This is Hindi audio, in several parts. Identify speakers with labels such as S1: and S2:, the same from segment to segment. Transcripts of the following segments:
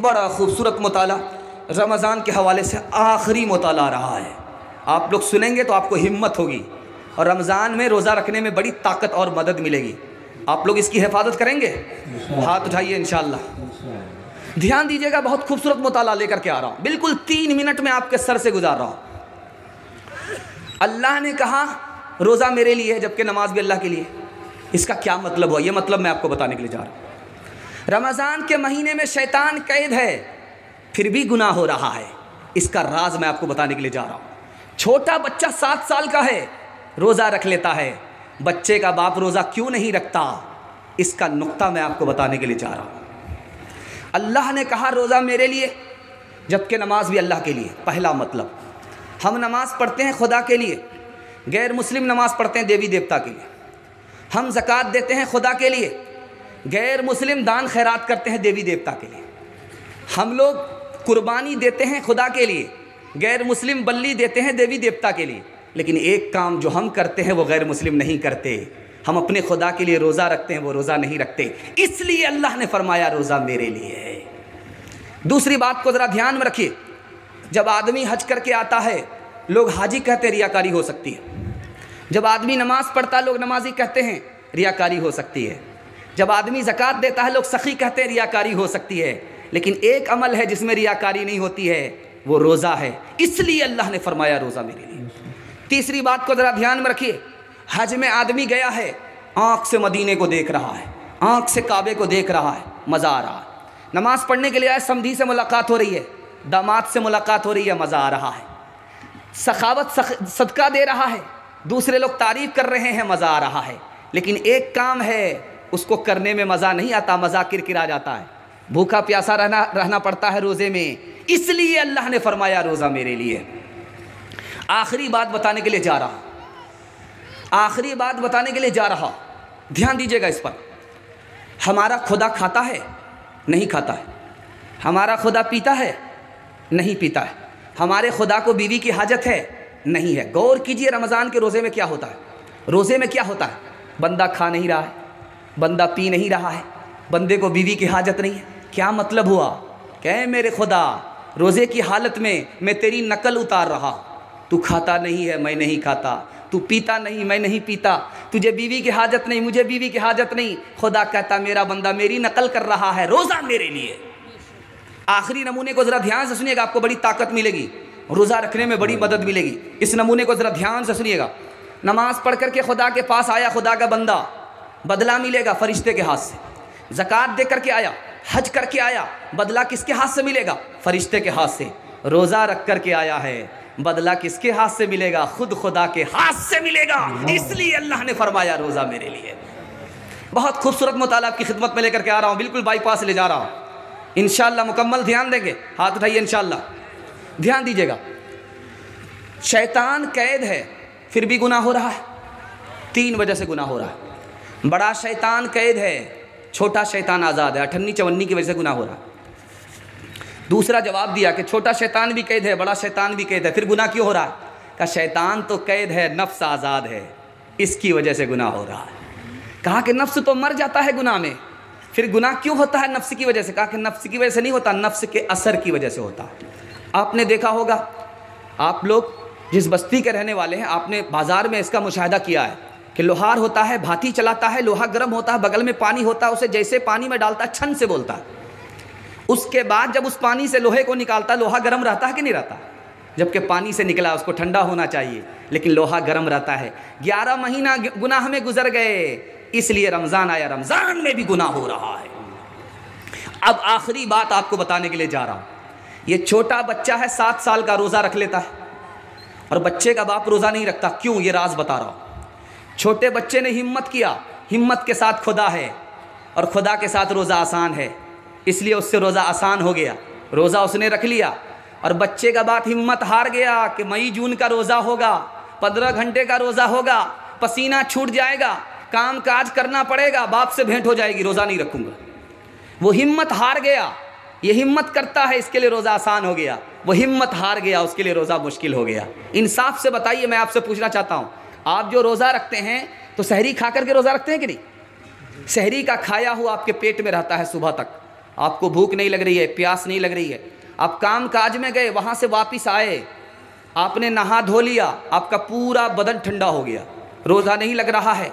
S1: बड़ा खूबसूरत मुताला रमज़ान के हवाले से आखिरी मुताला रहा है। आप लोग सुनेंगे तो आपको हिम्मत होगी और रमज़ान में रोज़ा रखने में बड़ी ताकत और मदद मिलेगी। आप लोग इसकी हिफाजत करेंगे? हाथ उठाइए इंशाअल्लाह। ध्यान दीजिएगा, बहुत खूबसूरत मुताला लेकर के आ रहा हूँ, बिल्कुल 3 मिनट में आपके सर से गुजार रहा हूँ। अल्लाह ने कहा रोज़ा मेरे लिए है, जबकि नमाज भी अल्लाह के लिए। इसका क्या मतलब हुआ? ये मतलब मैं आपको बताने के लिए जा रहा हूँ। रमज़ान के महीने में शैतान कैद है, फिर भी गुनाह हो रहा है। इसका राज मैं आपको बताने के लिए जा रहा हूँ। छोटा बच्चा 7 साल का है, रोज़ा रख लेता है, बच्चे का बाप रोज़ा क्यों नहीं रखता? इसका नुक्ता मैं आपको बताने के लिए जा रहा हूँ। अल्लाह ने कहा रोज़ा मेरे लिए, जबकि नमाज भी अल्लाह के लिए। पहला मतलब, हम नमाज पढ़ते हैं खुदा के लिए, गैर मुस्लिम नमाज पढ़ते हैं देवी देवता के लिए। हम ज़कात देते हैं खुदा के लिए, गैर मुस्लिम दान खैरात करते हैं देवी देवता के लिए। हम लोग कुर्बानी देते हैं खुदा के लिए, गैर मुस्लिम बल्ली देते हैं देवी देवता के लिए। लेकिन एक काम जो हम करते हैं वो गैर मुस्लिम नहीं करते। हम अपने खुदा के लिए रोज़ा रखते हैं, वो रोज़ा नहीं रखते। इसलिए अल्लाह ने फरमाया रोज़ा मेरे लिए है। दूसरी बात को ज़रा ध्यान में रखिए, जब आदमी हज करके आता है लोग हाजी कहते हैं, रियाकारी हो सकती है। जब आदमी नमाज़ पढ़ता है लोग नमाजी कहते हैं, रियाकारी हो सकती है। जब आदमी ज़कात देता है लोग सखी कहते हैं, रियाकारी हो सकती है। लेकिन एक अमल है जिसमें रियाकारी नहीं होती है, वो रोज़ा है। इसलिए अल्लाह ने फरमाया रोज़ा मेरे लिए। तीसरी बात को ज़रा ध्यान में रखिए, हज में आदमी गया है, आँख से मदीने को देख रहा है, आँख से काबे को देख रहा है, मज़ा आ रहा है। नमाज़ पढ़ने के लिए आए, समधी से मुलाकात हो रही है, दामाद से मुलाकात हो रही है, मज़ा आ रहा है। सखावत सदका दे रहा है, दूसरे लोग तारीफ़ कर रहे हैं, मज़ा आ रहा है। लेकिन एक काम है उसको करने में मज़ा नहीं आता, मज़ा किरकिरा जाता है, भूखा प्यासा रहना पड़ता है रोज़े में। इसलिए अल्लाह ने फरमाया रोज़ा मेरे लिए। आखिरी बात बताने के लिए जा रहा, आखिरी बात बताने के लिए जा रहा, ध्यान दीजिएगा इस पर। हमारा खुदा खाता है? नहीं खाता है। हमारा खुदा पीता है? नहीं पीता है। हमारे खुदा को बीवी की हाजत है? नहीं है। गौर कीजिए रमज़ान के रोज़े में क्या होता है। रोज़े में क्या होता है? बंदा खा नहीं रहा है, बंदा पी नहीं रहा है, बंदे को बीवी की हाजत नहीं है। क्या मतलब हुआ? कहे मेरे खुदा रोज़े की हालत में मैं तेरी नकल उतार रहा, तू खाता नहीं है, मैं नहीं खाता, तू पीता नहीं, मैं नहीं पीता, तुझे बीवी की हाजत नहीं, मुझे बीवी की हाजत नहीं। खुदा कहता मेरा बंदा मेरी नकल कर रहा है, रोज़ा मेरे लिए। आखिरी नमूने को ज़रा ध्यान से सुनिएगा, आपको बड़ी ताकत मिलेगी, रोज़ा रखने में बड़ी मदद मिलेगी। इस नमूने को ज़रा ध्यान से सुनिएगा। नमाज़ पढ़ करके खुदा के पास आया, खुदा का बंदा, बदला मिलेगा फरिश्ते के हाथ से। ज़कात दे करके आया, हज करके आया, बदला किसके हाथ से मिलेगा? फरिश्ते के हाथ से। रोज़ा रख करके आया है, बदला किसके हाथ से मिलेगा? खुद खुदा के हाथ से मिलेगा। इसलिए अल्लाह ने फरमाया रोज़ा मेरे लिए। बहुत खूबसूरत मुताला आपकी खिदमत में लेकर के आ रहा हूँ, बिल्कुल बाईपास ले जा रहा हूँ। इंशाअल्लाह मुकम्मल ध्यान देंगे, हाथ उठाइए इंशाअल्लाह। ध्यान दीजिएगा, शैतान कैद है फिर भी गुनाह हो रहा है। 3 वजह से गुनाह हो रहा है। बड़ा शैतान कैद है, छोटा शैतान आज़ाद है। 58-54 की वजह से गुनाह हो रहा है। दूसरा जवाब दिया कि छोटा शैतान भी कैद है, बड़ा शैतान भी कैद है, फिर गुनाह क्यों हो रहा है? कहा शैतान तो कैद है, नफ्स आज़ाद है, इसकी वजह से गुनाह हो रहा है। कहा कि नफ्स तो मर जाता है गुनाह में, फिर गुनाह क्यों होता है? नफ्स की वजह से। कहा कि नफ्स की वजह से नहीं होता, नफ्स के असर की वजह से होता है। आपने देखा होगा, आप लोग जिस बस्ती के रहने वाले हैं, आपने बाज़ार में इसका मुशाहिदा किया है कि लोहार होता है, भाती चलाता है, लोहा गर्म होता है, बगल में पानी होता है, उसे जैसे पानी में डालता है छन से बोलता है। उसके बाद जब उस पानी से लोहे को निकालता है, लोहा गर्म रहता है कि नहीं रहता? जबकि पानी से निकला उसको ठंडा होना चाहिए, लेकिन लोहा गर्म रहता है। 11 महीना गुनाह में गुजर गए, इसलिए रमज़ान आया, रमज़ान में भी गुनाह हो रहा है। अब आखिरी बात आपको बताने के लिए जा रहा हूँ। ये छोटा बच्चा है, 7 साल का, रोज़ा रख लेता है और बच्चे का बाप रोज़ा नहीं रखता। क्यों? ये राज बता रहा हूँ। छोटे बच्चे ने हिम्मत किया, हिम्मत के साथ खुदा है और खुदा के साथ रोज़ा आसान है, इसलिए उससे रोज़ा आसान हो गया, रोज़ा उसने रख लिया। और बच्चे का बाप हिम्मत हार गया कि मई जून का रोज़ा होगा, 15 घंटे का रोज़ा होगा, पसीना छूट जाएगा, काम काज करना पड़ेगा, बाप से भेंट हो जाएगी, रोज़ा नहीं रखूँगा। वो हिम्मत हार गया। ये हिम्मत करता है, इसके लिए रोज़ा आसान हो गया। वो हिम्मत हार गया, उसके लिए रोज़ा मुश्किल हो गया। इंसाफ से बताइए, मैं आपसे पूछना चाहता हूँ, आप जो रोज़ा रखते हैं तो सहरी खा करके रोज़ा रखते हैं कि नहीं? सहरी का खाया हुआ आपके पेट में रहता है सुबह तक, आपको भूख नहीं लग रही है, प्यास नहीं लग रही है, आप काम काज में गए, वहाँ से वापस आए, आपने नहा धो लिया, आपका पूरा बदन ठंडा हो गया, रोज़ा नहीं लग रहा है,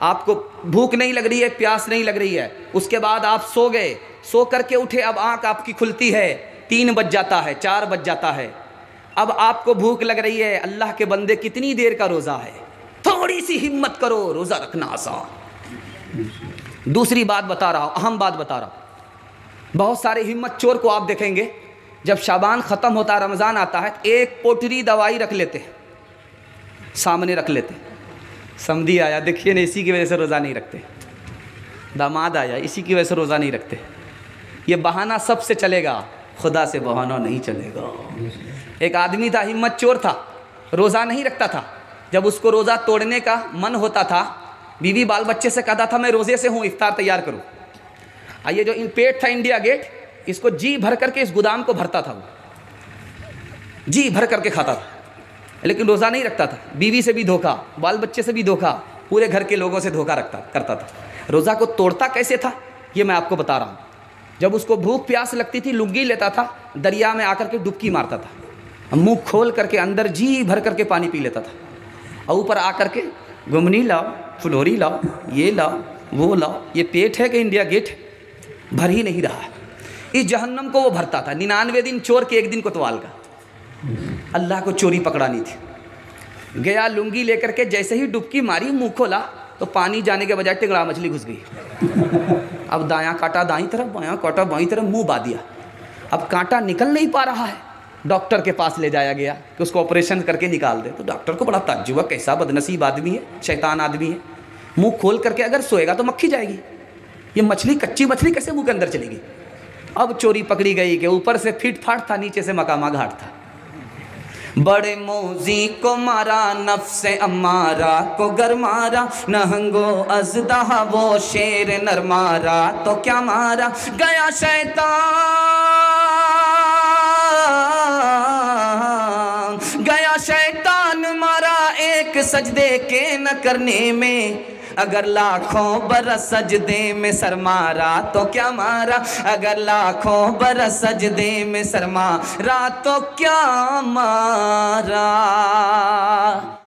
S1: आपको भूख नहीं लग रही है, प्यास नहीं लग रही है, उसके बाद आप सो गए, सो करके उठे, अब आँख आपकी खुलती है, 3 बज जाता है, 4 बज जाता है, अब आपको भूख लग रही है। अल्लाह के बंदे कितनी देर का रोज़ा है, थोड़ी सी हिम्मत करो, रोज़ा रखना आसान। दूसरी बात बता रहा हूँ, अहम बात बता रहा हूँ। बहुत सारे हिम्मत चोर को आप देखेंगे, जब शाबान ख़त्म होता है, रमज़ान आता है, एक पोटरी दवाई रख लेते हैं, सामने रख लेते हैं। समधी आया, देखिए ना, इसी की वजह से रोज़ा नहीं रखते। दामाद आया, इसी की वजह से रोज़ा नहीं रखते। ये बहाना सबसे चलेगा, खुदा से बहाना नहीं चलेगा। एक आदमी था, हिम्मत चोर था, रोज़ा नहीं रखता था। जब उसको रोज़ा तोड़ने का मन होता था, बीवी बाल बच्चे से कहता था मैं रोज़े से हूँ, इफ्तार तैयार करूँ। ये जो इन पेट था इंडिया गेट, इसको जी भर करके इस गोदाम को भरता था, वो जी भर करके खाता था, लेकिन रोज़ा नहीं रखता था। बीवी से भी धोखा, बाल बच्चे से भी धोखा, पूरे घर के लोगों से धोखा करता था। रोज़ा को तोड़ता कैसे था, ये मैं आपको बता रहा हूँ। जब उसको भूख प्यास लगती थी, लुंगी लेता था, दरिया में आकर के डुबकी मारता था, मुंह खोल करके अंदर जी भर करके पानी पी लेता था, और ऊपर आकर के गुमनी लाओ, फुलोरी लाओ, ये लाओ, वो लाओ। ये पेट है कि इंडिया गेट भर ही नहीं रहा। इस जहन्नम को वो भरता था। 99 दिन चोर के 1 दिन कोतवाल का। अल्लाह को चोरी पकड़ानी थी। गया लुंगी लेकर के, जैसे ही डुबकी मारी, मुंह खोला तो पानी जाने के बजाय टिगड़ा मछली घुस गई। अब दायां काटा दाईं तरफ, बायां काटा बाईं तरफ, मुंह बा दिया। अब कांटा निकल नहीं पा रहा है। डॉक्टर के पास ले जाया गया कि उसको ऑपरेशन करके निकाल दे। तो डॉक्टर को बड़ा ताज्जुब, कैसा बदनसीब आदमी है, शैतान आदमी है। मुंह खोल करके अगर सोएगा तो मक्खी जाएगी, ये मछली, कच्ची मछली कैसे मुंह के अंदर चलेगी। अब चोरी पकड़ी गई कि ऊपर से फिट फाट था, नीचे से मकामा घाट था। बड़े मौजी को मारा, नफ्से अम्मारा को गर मारा, नहंगो अज़दा वो शेर नर मारा तो क्या मारा। गया शैतान मारा एक सजदे के न करने में। अगर लाखों बरस सजदे में सर मारा तो क्या मारा। अगर लाखों बरस सजदे में सर मारा तो क्या मारा।